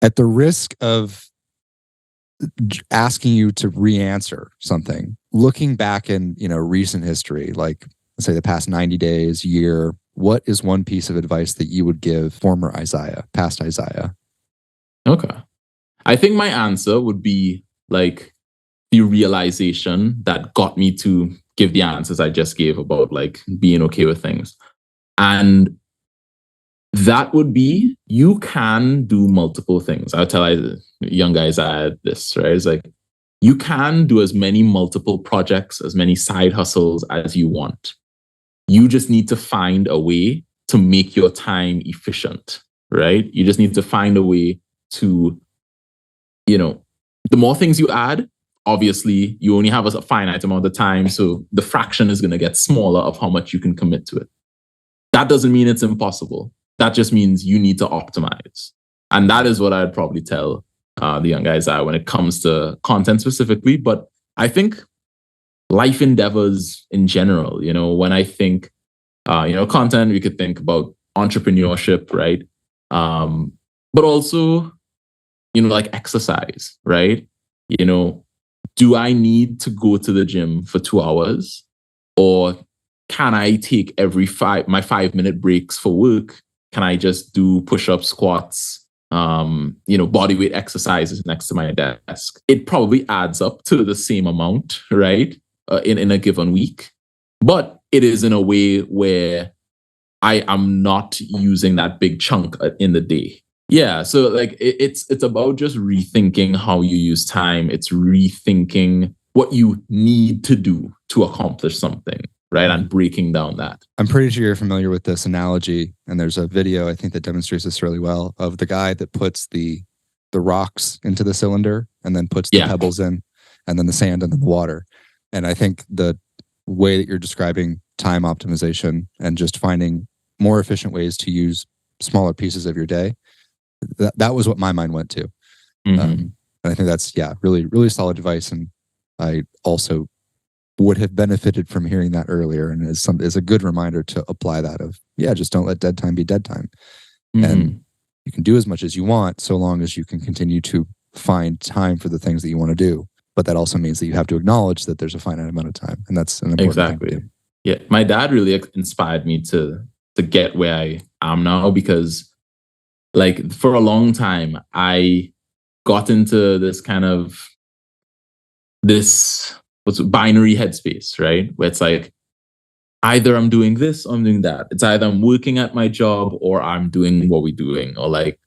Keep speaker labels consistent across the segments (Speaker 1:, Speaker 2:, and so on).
Speaker 1: At the risk of asking you to re-answer something, looking back in, recent history, like let's say the past 90 days, year, what is one piece of advice that you would give former Isaiah, past Isaiah?
Speaker 2: Okay. I think my answer would be like the realization that got me to give the answers I just gave about like being okay with things. And that would be, you can do multiple things. I'll tell young guys this, right? It's like, you can do as many multiple projects, as many side hustles as you want. You just need to find a way to make your time efficient, right? You just need to find a way to, the more things you add, obviously you only have a finite amount of time. So the fraction is going to get smaller of how much you can commit to it. That doesn't mean it's impossible. That just means you need to optimize. And that is what I'd probably tell the young guys when it comes to content specifically. But I think life endeavors in general, when I think, content, we could think about entrepreneurship, right? But also, like exercise, right? Do I need to go to the gym for 2 hours? Or can I take my 5-minute breaks for work? Can I just do push-ups, squats, body weight exercises next to my desk? It probably adds up to the same amount, right? In a given week. But it is in a way where I am not using that big chunk in the day. Yeah, so like it's about just rethinking how you use time. It's rethinking what you need to do to accomplish something, right? And breaking down that.
Speaker 1: I'm pretty sure you're familiar with this analogy, and there's a video I think that demonstrates this really well, of the guy that puts the rocks into the cylinder and then puts the pebbles in, and then the sand and then the water. And I think the way that you're describing time optimization and just finding more efficient ways to use smaller pieces of your day, that was what my mind went to.
Speaker 2: Mm-hmm.
Speaker 1: And I think that's, really, really solid advice. And I also would have benefited from hearing that earlier. And is a good reminder to apply that of, just don't let dead time be dead time. Mm-hmm. And you can do as much as you want, so long as you can continue to find time for the things that you want to do. But that also means that you have to acknowledge that there's a finite amount of time. And that's an important thing to do.
Speaker 2: Yeah. My dad really inspired me to get where I am now, because like for a long time, I got into this kind of binary headspace, right? Where it's like, either I'm doing this or I'm doing that. It's either I'm working at my job or I'm doing what we're doing. Or like,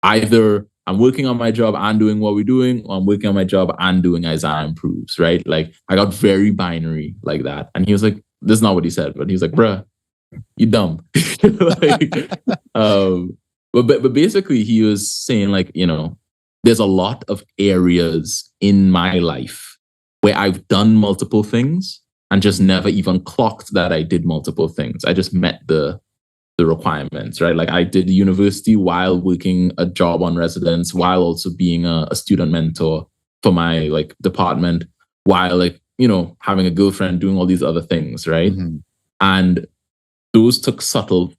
Speaker 2: either I'm working on my job and doing what we're doing, or I'm working on my job and doing Isaiah Improves, right? Like I got very binary like that. And he was like, this is not what he said, but he was like, bruh, you dumb. But basically he was saying like, there's a lot of areas in my life where I've done multiple things and just never even clocked that I did multiple things. I just met the requirements, right? Like I did university while working a job on residence, while also being a student mentor for my like department, while like, having a girlfriend, doing all these other things, right? Mm-hmm. And those took subtle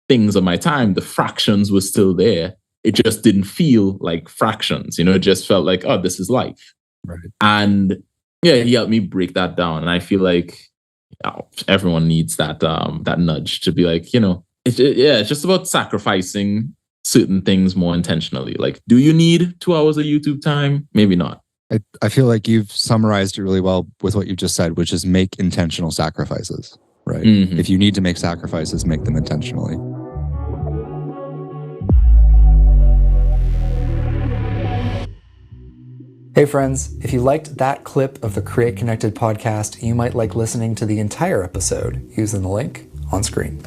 Speaker 2: things of my time. The fractions were still there. It just didn't feel like fractions, it just felt like, oh, this is life.
Speaker 1: Right.
Speaker 2: And he helped me break that down. And I feel like everyone needs that nudge to be like, it's just about sacrificing certain things more intentionally. Like, do you need 2 hours of YouTube time? Maybe not.
Speaker 1: I feel like you've summarized it really well with what you just said, which is make intentional sacrifices, right? Mm-hmm. If you need to make sacrifices, make them intentionally.
Speaker 3: Hey friends, if you liked that clip of the Create Connected podcast, you might like listening to the entire episode using the link on screen.